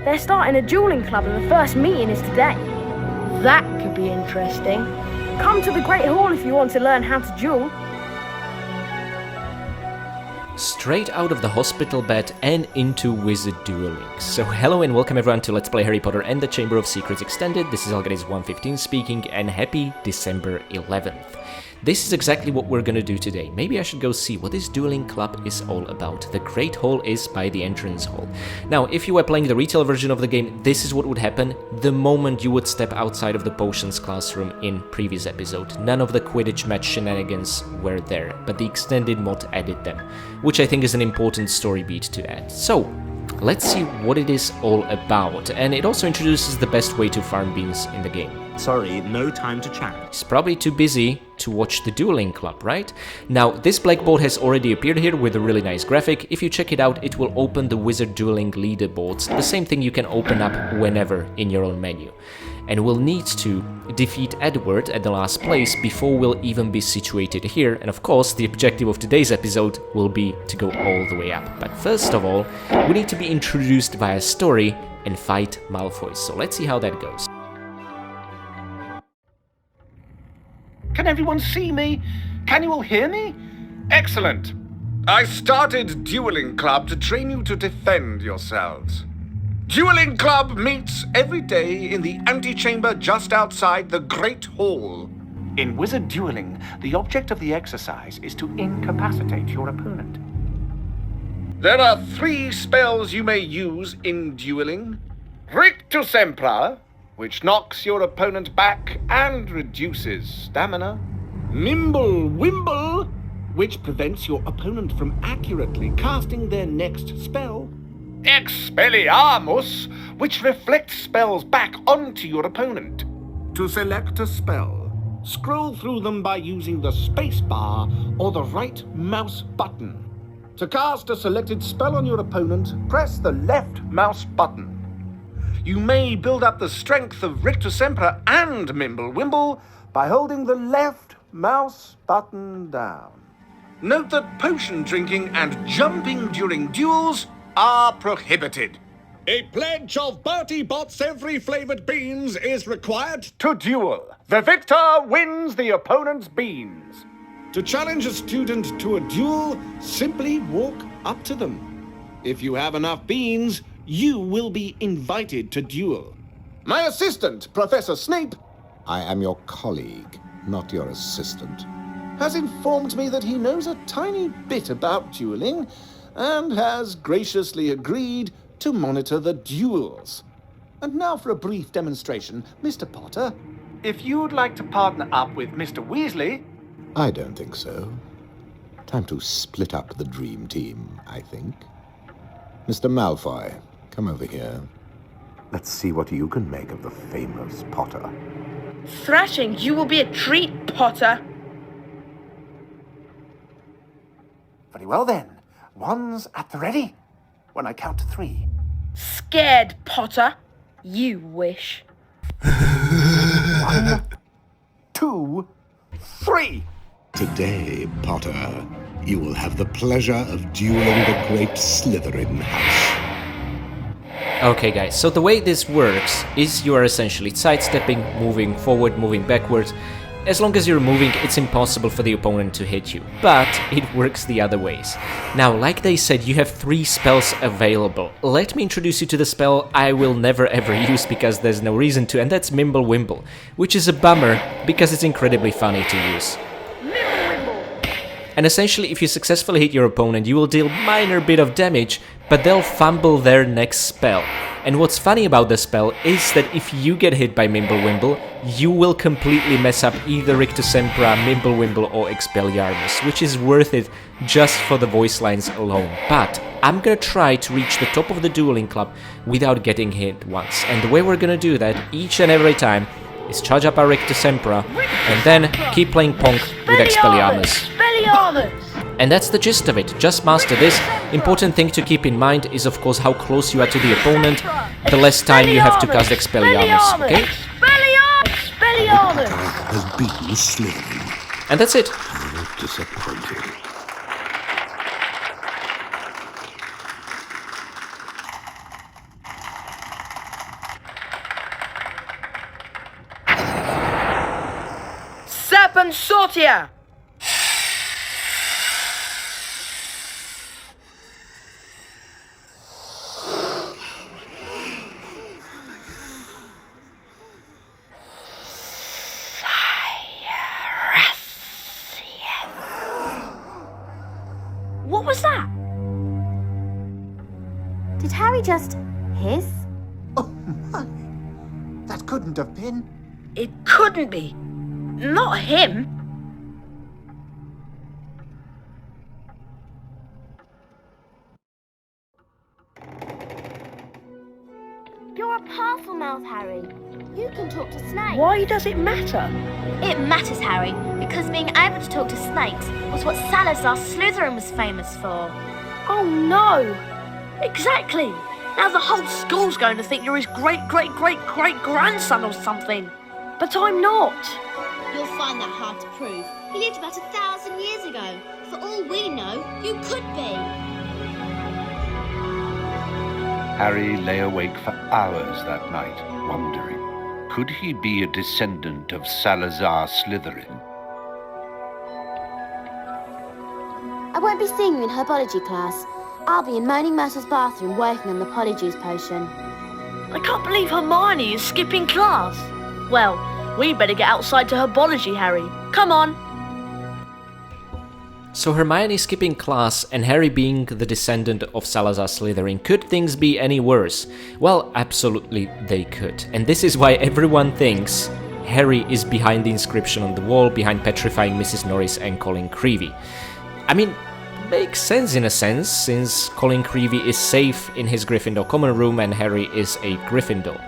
They're starting a dueling club and the first meeting is today. That could be interesting. Come to the Great Hall if you want to learn how to duel. Straight out of the hospital bed and into wizard dueling. So hello and welcome everyone to Let's Play Harry Potter and the Chamber of Secrets Extended. This is Algadis115 speaking, and happy December 11th. This is exactly what we're gonna do today. Maybe I should go see what this dueling club is all about. The Great Hall is by the entrance hall. Now, if you were playing the retail version of the game, this is what would happen the moment you would step outside of the potions classroom in previous episode. None of the Quidditch match shenanigans were there, but the extended mod added them, which I think is an important story beat to add. So, let's see what it is all about, and it also introduces the best way to farm beans in the game. Sorry, no time to chat. He's probably too busy to watch the Dueling Club, right? Now, this blackboard has already appeared here with a really nice graphic. If you check it out, it will open the Wizard Dueling leaderboards, the same thing you can open up whenever in your own menu. And we'll need to defeat Edward at the last place before we'll even be situated here. And of course, the objective of today's episode will be to go all the way up. But first of all, we need to be introduced via story and fight Malfoy. So let's see how that goes. Can everyone see me? Can you all hear me? Excellent. I started Dueling Club to train you to defend yourselves. Dueling Club meets every day in the antechamber just outside the Great Hall. In wizard dueling, the object of the exercise is to incapacitate your opponent. There are 3 spells you may use in dueling. Rictus Sempra, which knocks your opponent back and reduces stamina. Mimble Wimble, which prevents your opponent from accurately casting their next spell. Expelliarmus, which reflects spells back onto your opponent. To select a spell, scroll through them by using the space bar or the right mouse button. To cast a selected spell on your opponent, press the left mouse button. You may build up the strength of Rictus Sempra and Mimble Wimble by holding the left mouse button down. Note that potion drinking and jumping during duels are prohibited. A pledge of Bertie Bott's every flavored beans is required to duel. The victor wins the opponent's beans. To challenge a student to a duel, simply walk up to them. If you have enough beans, you will be invited to duel. My assistant, Professor Snape, I am your colleague, not your assistant. has informed me that he knows a tiny bit about dueling and has graciously agreed to monitor the duels. And now for a brief demonstration, Mr. Potter. If you'd like to partner up with Mr. Weasley... I don't think so. Time to split up the dream team, I think. Mr. Malfoy, come over here. Let's see what you can make of the famous Potter. Thrashing, you will be a treat, Potter. Very well then. One's at the ready. When I count to 3. Scared, Potter. You wish. 1, 2, 3. Today, Potter, you will have the pleasure of dueling the great Slytherin house. Okay guys, so the way this works is you are essentially sidestepping, moving forward, moving backwards. As long as you're moving, it's impossible for the opponent to hit you, but it works the other ways. Now, like they said, you have 3 spells available. Let me introduce you to the spell I will never ever use because there's no reason to, and that's Mimble Wimble, which is a bummer because it's incredibly funny to use. And essentially, if you successfully hit your opponent, you will deal minor bit of damage, but they'll fumble their next spell. And what's funny about the spell is that if you get hit by Mimble Wimble, you will completely mess up either Rictus Sempra, Mimble Wimble or Expelliarmus, which is worth it just for the voice lines alone. But I'm gonna try to reach the top of the Dueling Club without getting hit once. And the way we're gonna do that each and every time is charge up our Rictus Sempra and then keep playing Ponk with Expelliarmus. And that's the gist of it, just master this. Important thing to keep in mind is of course how close you are to the opponent, the less time you have to cast Expelliarmus, okay? Expelliarmus has beaten Slytherin. And that's it. How disappointing. weapon sortia! What was that? Did Harry just hiss? Oh my! That couldn't have been. It couldn't be. Not him. You're a Parselmouth, Harry. You can talk to snakes. Why does it matter? It matters, Harry, because being able to talk to snakes was what Salazar Slytherin was famous for. Oh no! Exactly. Now the whole school's going to think you're his great-great-great-great-grandson or something. But I'm not. You'll find that hard to prove. He lived about 1,000 years ago. For all we know, you could be. Harry lay awake for hours that night, wondering, could he be a descendant of Salazar Slytherin? I won't be seeing you in herbology class. I'll be in Moaning Myrtle's bathroom working on the polyjuice potion. I can't believe Hermione is skipping class. Well, we better get outside to herbology, Harry. Come on. So Hermione skipping class and Harry being the descendant of Salazar Slytherin, could things be any worse? Well, absolutely they could. And this is why everyone thinks Harry is behind the inscription on the wall, behind petrifying Mrs. Norris and Colin Creevey. I mean, makes sense in a sense, since Colin Creevey is safe in his Gryffindor common room and Harry is a Gryffindor.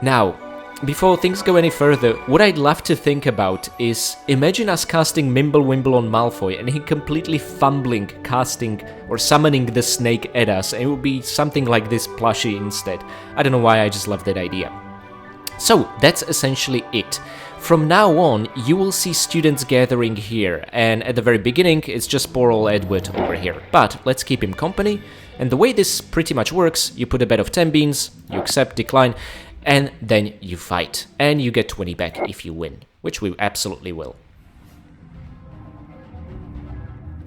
Now, before things go any further, what I'd love to think about is, imagine us casting Mimblewimble on Malfoy and he completely fumbling, casting or summoning the snake at us, and it would be something like this plushie instead. I don't know why, I just love that idea. So, that's essentially it. From now on, you will see students gathering here, and at the very beginning, it's just poor old Edward over here. But let's keep him company, and the way this pretty much works, you put a bet of 10 beans, you accept, decline, and then you fight. And you get 20 back if you win, which we absolutely will.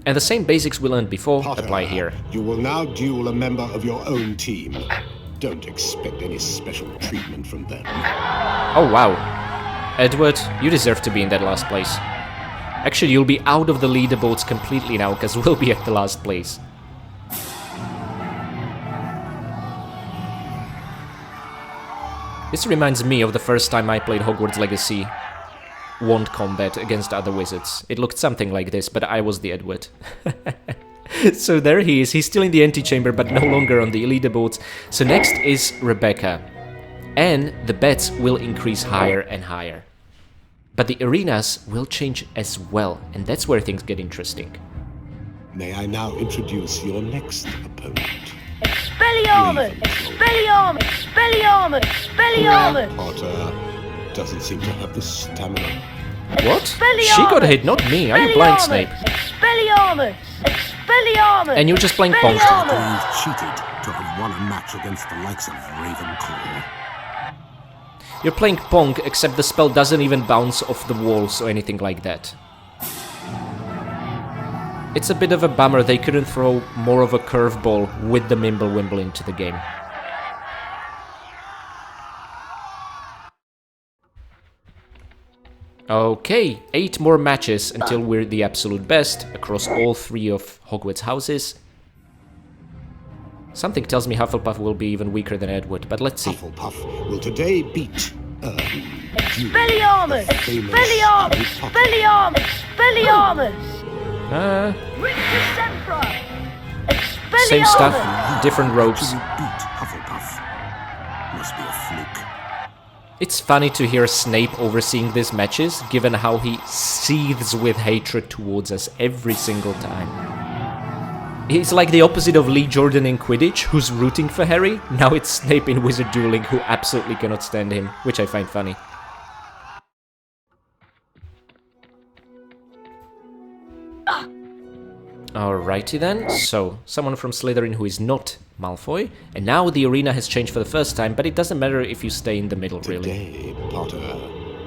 And the same basics we learned before Potter, apply here. You will now duel a member of your own team. Don't expect any special treatment from them. Oh wow. Edward, you deserve to be in that last place. Actually, you'll be out of the leaderboards completely now, because we'll be at the last place. This reminds me of the first time I played Hogwarts Legacy wand combat against other wizards. It looked something like this, but I was the Edward. So there he is, he's still in the antechamber, but no longer on the leaderboards. So next is Rebecca. And the bets will increase higher and higher. But the arenas will change as well, and that's where things get interesting. May I now introduce your next opponent? Expelliarmus! Expelliarmus! Expelliarmus! Expelliarmus! Potter doesn't seem to have the stamina. What? She got hit, not me. Are you blind, Snape? Expelliarmus! Expelliarmus! And you're just playing Pong. You've cheated to have won a match against the likes of Ravenclaw. You're playing Pong, except the spell doesn't even bounce off the walls or anything like that. It's a bit of a bummer they couldn't throw more of a curveball with the Mimblewimble into the game. Okay, 8 more matches until we're the absolute best across all 3 of Hogwarts houses. Something tells me Hufflepuff will be even weaker than Edward, but let's see. Hufflepuff will today beat Expelliarmus! Expelliarmus! Expelliarmus! Expelliarmus! Rictus Sempra! Expelliarmus! Same stuff, different ropes. Beat Hufflepuff. Must be a fluke. It's funny to hear Snape overseeing these matches, given how he seethes with hatred towards us every single time. He's like the opposite of Lee Jordan in Quidditch, who's rooting for Harry. Now it's Snape in Wizard Dueling, who absolutely cannot stand him, which I find funny. Alrighty then, so someone from Slytherin who is not Malfoy, and now the arena has changed for the first time, but it doesn't matter if you stay in the middle, really. Today, Potter,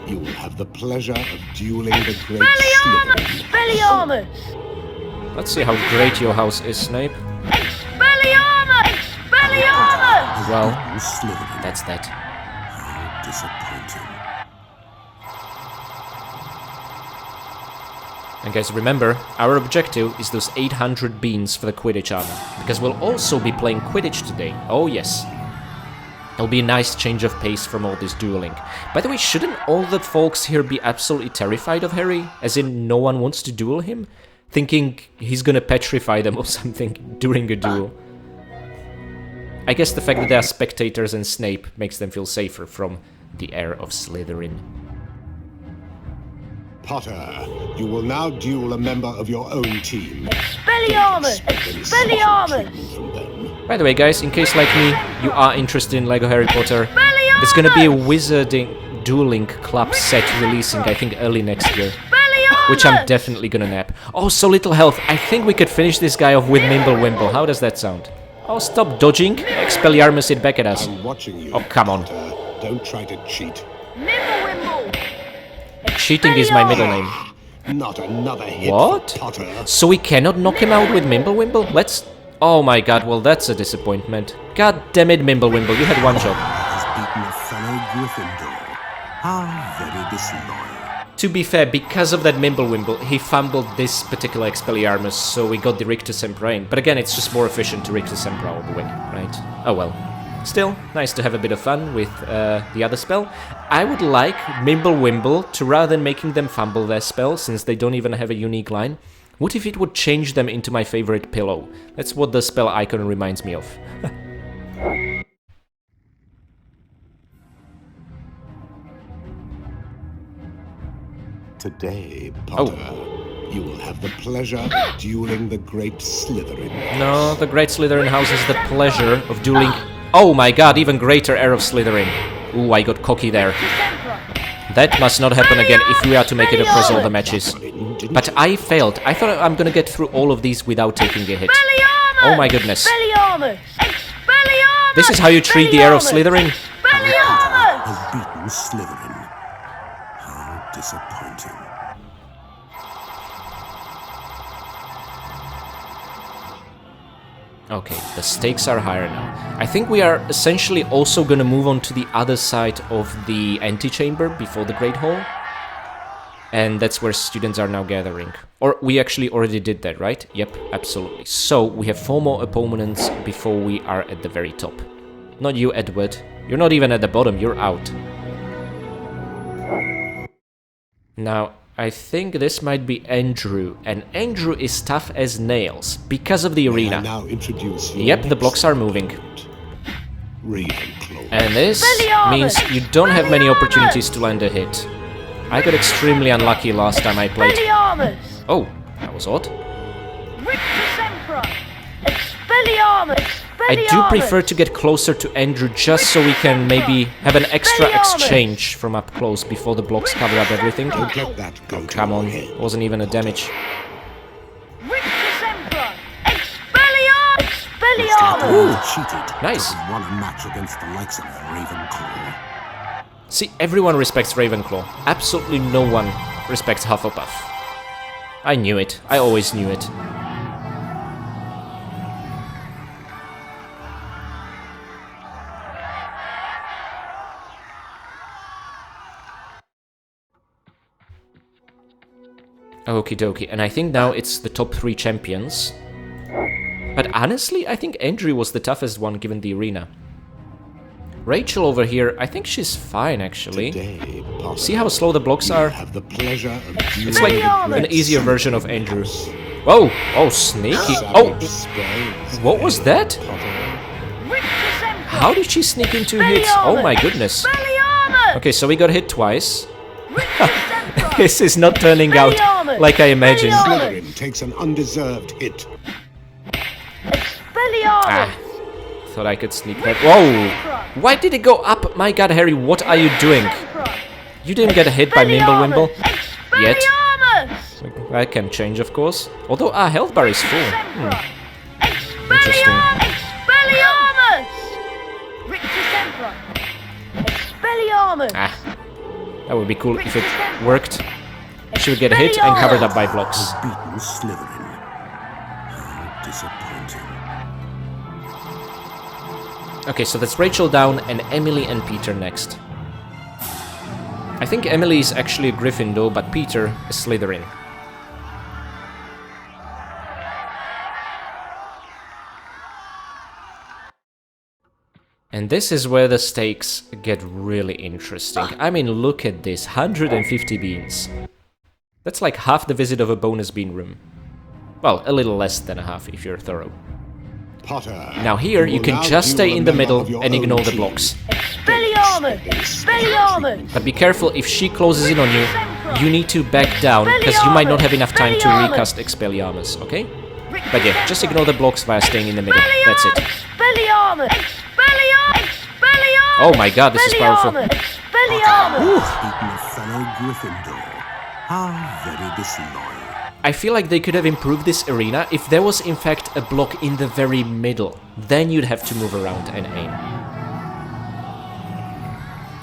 you will have the pleasure of dueling the great Slytherin. Expelliarmus! Let's see how great your house is, Snape. Expelliarmus! Expelliarmus! Well, Slytherin. that's that. How disappointing. And guys, remember, our objective is those 800 beans for the Quidditch armor, because we'll also be playing Quidditch today. Oh yes. It'll be a nice change of pace from all this dueling. By the way, shouldn't all the folks here be absolutely terrified of Harry? As in, no one wants to duel him? Thinking he's gonna petrify them or something during a duel. I guess the fact that they are spectators and Snape makes them feel safer from the heir of Slytherin. Potter, you will now duel a member of your own team. Expelliarmus! Expelliarmus! By the way, guys, in case like me, you are interested in LEGO Harry Potter, there's gonna be a Wizarding Dueling Club set releasing, I think, early next year. Which I'm definitely gonna nab. Oh, so little health. I think we could finish this guy off with Mimblewimble. How does that sound? Oh, stop dodging. Expelliarmus it back at us. I'm watching you. Oh, come on. Potter. Don't try to cheat. Cheating is my middle name. Not another hit What? for Potter. So we cannot knock him out with Mimblewimble? Let's... Oh my god, well that's a disappointment. God damn it, Mimblewimble, you had one job. Has beaten a fellow Gryffindor. How very disloyal. To be fair, because of that Mimblewimble, he fumbled this particular Expelliarmus, so we got the Rictus Sempra in. But again, it's just more efficient to Rictus Sempra all the way, right? Oh well. Still, nice to have a bit of fun with the other spell. I would like Mimblewimble to, rather than making them fumble their spell, since they don't even have a unique line, what if it would change them into my favorite pillow? That's what the spell icon reminds me of. Today, Potter, you will have the pleasure of dueling the great Slytherin. No, the great Slytherin house has the pleasure of dueling... Oh my god, even greater heir of Slytherin. Ooh, I got cocky there. That must not happen again if we are to make it across all the matches. But I failed. I thought I'm gonna get through all of these without taking a hit. Oh my goodness. This is how you treat the heir of Slytherin? Has beaten Slytherin. How disappointing. Okay, the stakes are higher now. I think we are essentially also gonna move on to the other side of the antechamber before the Great Hall. And that's where students are now gathering. Or we actually already did that, right? Yep, absolutely. So we have 4 more opponents before we are at the very top. Not you, Edward. You're not even at the bottom, you're out. Now, I think this might be Andrew, and Andrew is tough as nails because of the arena. Now introduce Yep, the blocks are moving. Ravenclaw. And this means you don't have many opportunities to land a hit. I got extremely unlucky last time I played. Oh, that was odd. I do prefer to get closer to Andrew just so we can maybe have an extra exchange from up close before the blocks cover up everything. Don't let that go. Oh, come on, wasn't even a damage. Ooh, Cheated. nice. Won a match against the likes of Ravenclaw. See, everyone respects Ravenclaw. Absolutely no one respects Hufflepuff. I knew it. I always knew it. Okie dokie, and I think now it's the top 3 champions. But honestly, I think Andrew was the toughest one given the arena. Rachel over here, I think she's fine actually. Today, Potter, See how slow the blocks are? have the pleasure of It's like an easier version of Andrew. Whoa! Oh, sneaky! Oh! What was that? How did she sneak in 2 hits? Oh my goodness. Okay, so we got hit twice. This is not turning out like I imagined. Slytherin takes an undeserved hit. Ah, thought I could sneak that. Whoa! Why did it go up? My god, Harry, what are you doing? You didn't get hit by Mimblewimble yet. That can change, of course. Although our health bar is full. Interesting. Ah. That would be cool if it worked. She would get hit and covered up by blocks. Beaten Slytherin. How disappointing. Okay, so that's Rachel down and Emily and Peter next. I think Emily is actually a Gryffindor, but Peter a Slytherin. And this is where the stakes get really interesting. I mean, look at this, 150 beans. That's like half the visit of a bonus bean room. Well, a little less than a half if you're thorough. Potter. Now here, you can just stay in the middle and ignore the blocks. Expelliarmus! But be careful, if she closes in on you, you need to back down, because you might not have enough time to recast Expelliarmus, okay? But yeah, just ignore the blocks via staying in the middle, that's it. Oh my god, this is powerful. Beaten a fellow Gryffindor. How very disloyal. I feel like they could have improved this arena if there was in fact a block in the very middle. Then you'd have to move around and aim.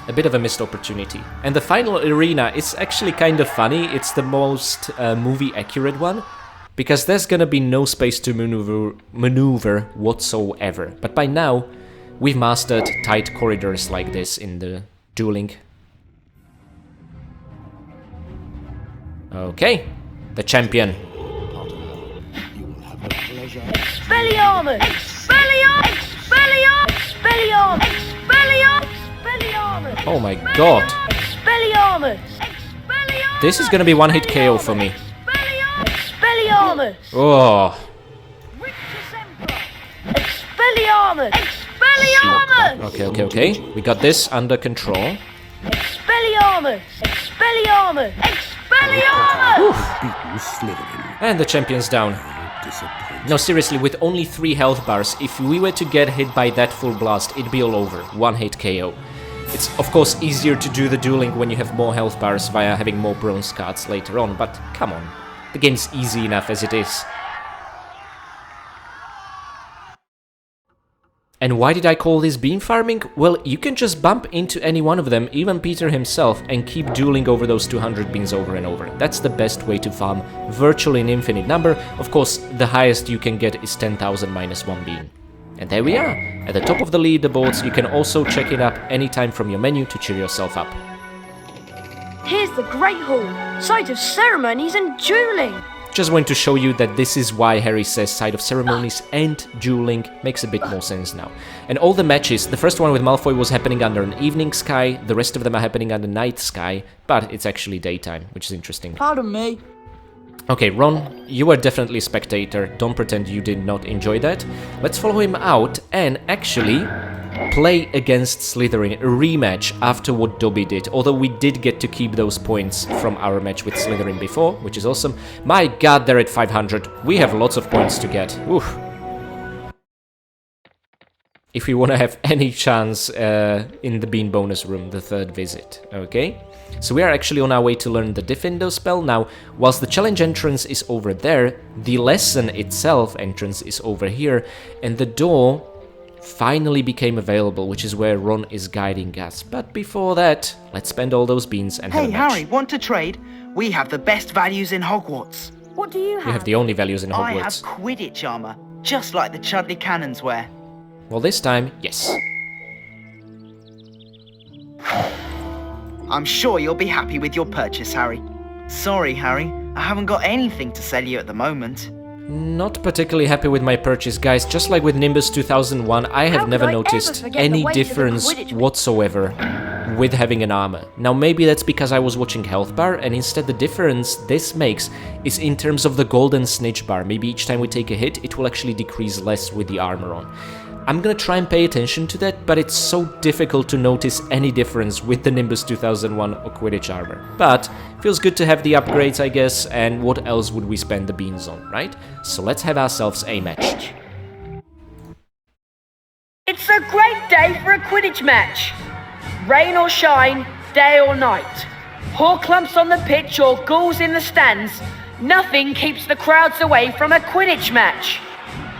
A bit of a missed opportunity. And the final arena is actually kind of funny. It's the most movie accurate one, because there's gonna be no space to maneuver whatsoever. But by now, we've mastered tight corridors like this in the dueling. Okay, the champion. Expelliarmus! Expelliarmus! Oh my god. Expelliarmus! This is gonna be one hit KO for me. Expelliarmus! Oh. Expelliarmus! Expelliarmus! Okay. We got this under control. Expelliarmus! Expelliarmus! Expelliarmus! Beaten Slytherin. And the champion's down. Disappointing. No, seriously, with only 3 health bars, if we were to get hit by that full blast, it'd be all over. One hit KO. It's, of course, easier to do the dueling when you have more health bars via having more bronze cards later on, but come on. The game's easy enough as it is. And why did I call this bean farming? Well, you can just bump into any one of them, even Peter himself, and keep dueling over those 200 beans over and over. That's the best way to farm virtually an infinite number. Of course, the highest you can get is 10,000 minus 1 bean. And there we are. At the top of the leaderboards, you can also check it up anytime from your menu to cheer yourself up. Here's the Great Hall, site of ceremonies and dueling. Just want to show you that this is why Harry says site of ceremonies and dueling makes a bit more sense now. And all the matches, the first one with Malfoy was happening under an evening sky, the rest of them are happening under night sky, but it's actually daytime, which is interesting. Pardon me. Okay, Ron, you are definitely a spectator, don't pretend you did not enjoy that. Let's follow him out and actually play against Slytherin, a rematch after what Dobby did, although we did get to keep those points from our match with Slytherin before, which is awesome. My god, they're at 500. We have lots of points to get. Oof. If we want to have any chance in the Bean bonus room, the 3rd visit, okay? So we are actually on our way to learn the Gryffindor spell. Now, whilst the challenge entrance is over there, the lesson itself entrance is over here, and the door finally became available, which is where Ron is guiding us. But before that, let's spend all those beans and have a Hey match. Harry, want to trade? We have the best values in Hogwarts. What do you have? You have the only values in I have Hogwarts. Quidditch armor, just like the Chudley Cannons wear. Well, this time, yes. I'm sure you'll be happy with your purchase, Harry. Sorry, Harry, I haven't got anything to sell you at the moment. Not particularly happy with my purchase, guys. Just like with Nimbus 2001, I have never noticed any difference whatsoever with having an armor. Now, maybe that's because I was watching health bar, and instead the difference this makes is in terms of the golden snitch bar. Maybe each time we take a hit, it will actually decrease less with the armor on. I'm gonna try and pay attention to that, but it's so difficult to notice any difference with the Nimbus 2001 or Quidditch armor. But feels good to have the upgrades, I guess, and what else would we spend the beans on, right? So let's have ourselves a match. It's a great day for a Quidditch match. Rain or shine, day or night. Horcrux on the pitch or ghouls in the stands, nothing keeps the crowds away from a Quidditch match.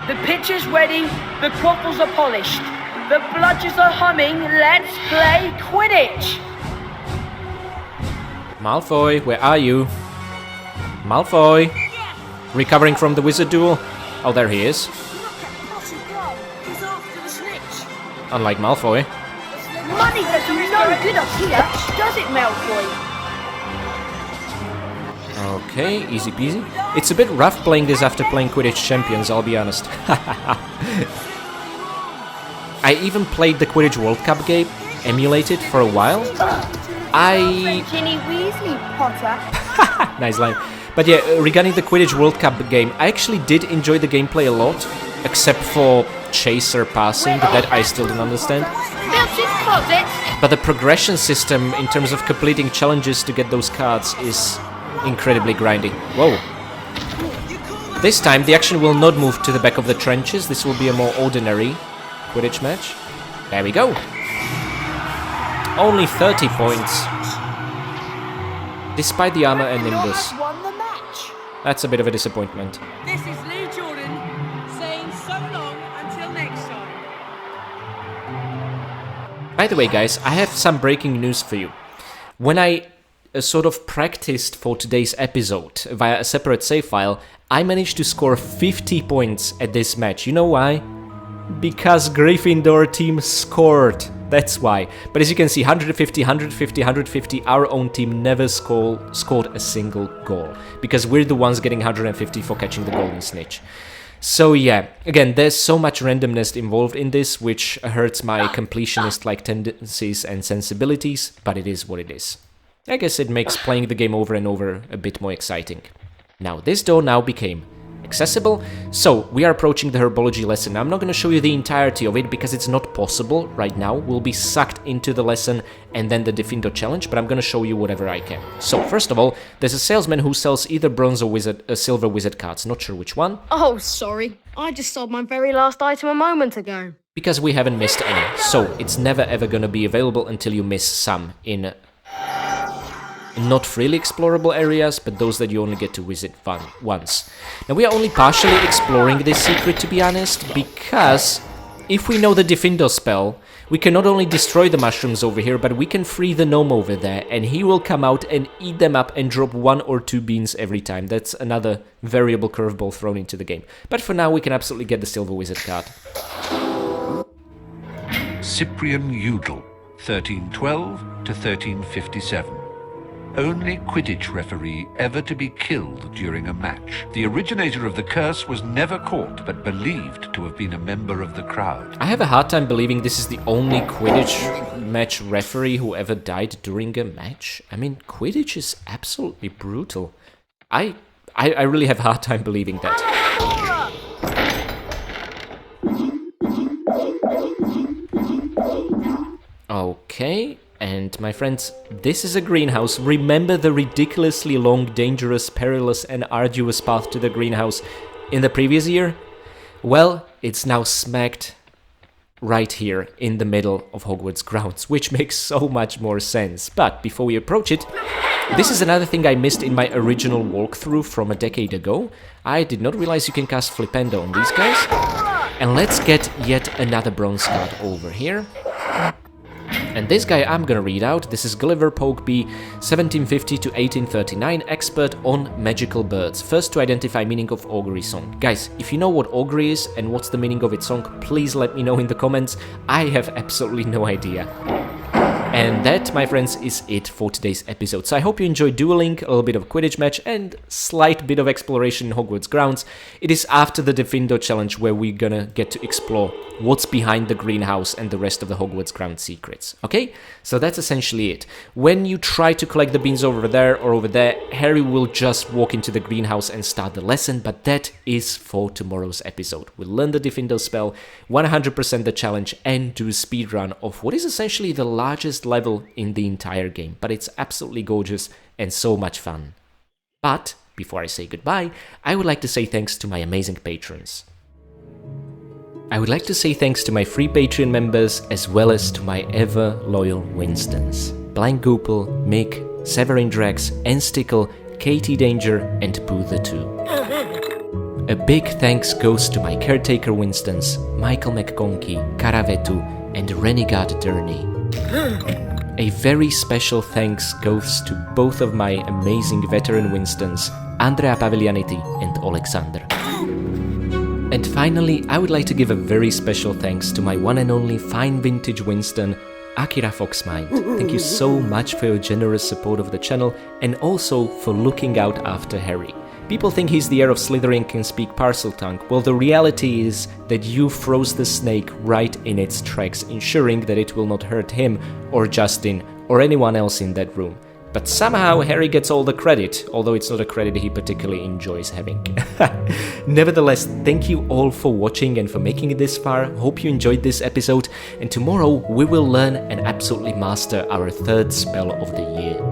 The pitch is ready, the quaffles are polished, the bludgers are humming, let's play Quidditch! Malfoy, where are you? Malfoy! Recovering from the wizard duel? Oh, there he is. Unlike Malfoy. Money does you no good up here, does it, Malfoy? Okay, easy peasy. It's a bit rough playing this after playing Quidditch Champions, I'll be honest. I even played the Quidditch World Cup game, emulated for a while. Ginny Weasley, Potter. Nice line. But yeah, regarding the Quidditch World Cup game, I actually did enjoy the gameplay a lot, except for Chaser passing, that I still don't understand. But the progression system in terms of completing challenges to get those cards is incredibly grindy. Whoa. This time the action will not move to the back of the trenches, this will be a more ordinary Quidditch match. There we go. Only 30 points. Despite the armor and Nimbus. That's a bit of a disappointment. This is Lee Jordan saying so long until next time. By the way, guys, I have some breaking news for you. When I sort of practiced for today's episode via a separate save file, I managed to score 50 points at this match. You know why? Because Gryffindor team scored. That's why. But as you can see, 150, 150, 150, our own team never scored a single goal. Because we're the ones getting 150 for catching the golden snitch. So yeah, again, there's so much randomness involved in this, which hurts my completionist-like tendencies and sensibilities, but it is what it is. I guess it makes playing the game over and over a bit more exciting. Now, this door now became accessible, so we are approaching the herbology lesson. I'm not going to show you the entirety of it because it's not possible right now. We'll be sucked into the lesson and then the Gryffindor challenge, but I'm going to show you whatever I can. So first of all, there's a salesman who sells either bronze or silver wizard cards, not sure which one. Oh, sorry. I just sold my very last item a moment ago. Because we haven't missed any, so it's never ever going to be available until you miss some in not freely explorable areas, but those that you only get to visit once. Now we are only partially exploring this secret, to be honest, because if we know the Gryffindor spell, we can not only destroy the mushrooms over here, but we can free the gnome over there, and he will come out and eat them up and drop 1 or 2 beans every time. That's another variable curveball thrown into the game. But for now, we can absolutely get the silver wizard card. Cyprian Udall, 1312 to 1357. Only Quidditch referee ever to be killed during a match. The originator of the curse was never caught, but believed to have been a member of the crowd. I have a hard time believing this is the only Quidditch match referee who ever died during a match. I mean, Quidditch is absolutely brutal. I really have a hard time believing that. Okay. And my friends, this is a greenhouse. Remember the ridiculously long, dangerous, perilous and arduous path to the greenhouse in the previous year? Well, it's now smacked right here in the middle of Hogwarts Grounds, which makes so much more sense. But before we approach it, this is another thing I missed in my original walkthrough from a decade ago. I did not realize you can cast Flipendo on these guys. And let's get yet another bronze card over here. And this guy I'm gonna read out. This is Gulliver Pokeby, 1750 to 1839, expert on magical birds. First to identify meaning of augury song. Guys, if you know what augury is and what's the meaning of its song, please let me know in the comments. I have absolutely no idea. And that, my friends, is it for today's episode. So I hope you enjoyed dueling, a little bit of a Quidditch match, and slight bit of exploration in Hogwarts Grounds. It is after the Gryffindor challenge where we're gonna get to explore what's behind the greenhouse and the rest of the Hogwarts Grounds secrets. Okay? So that's essentially it. When you try to collect the beans over there or over there, Harry will just walk into the greenhouse and start the lesson, but that is for tomorrow's episode. We'll learn the Gryffindor spell, 100% the challenge, and do a speedrun of what is essentially the largest level in the entire game, but it's absolutely gorgeous and so much fun. But before I say goodbye, I would like to say thanks to my amazing patrons. I would like to say thanks to my free Patreon members as well as to my ever loyal Winstons: Blind Goopel, Mick, Severin Drax, Enstickle, Katie Danger, and Pooh the Two. A big thanks goes to my caretaker Winstons, Michael McConkie, Karavetu, and Renegade Durney. A very special thanks goes to both of my amazing veteran Winstons, Andrea Paviglianetti and Alexander. And finally, I would like to give a very special thanks to my one and only fine vintage Winston, Akira Foxmind. Thank you so much for your generous support of the channel and also for looking out after Harry. People think he's the heir of Slytherin and can speak Parseltongue. Well, the reality is that you froze the snake right in its tracks, ensuring that it will not hurt him or Justin or anyone else in that room. But somehow Harry gets all the credit, although it's not a credit he particularly enjoys having. Nevertheless, thank you all for watching and for making it this far. Hope you enjoyed this episode, and tomorrow we will learn and absolutely master our third spell of the year.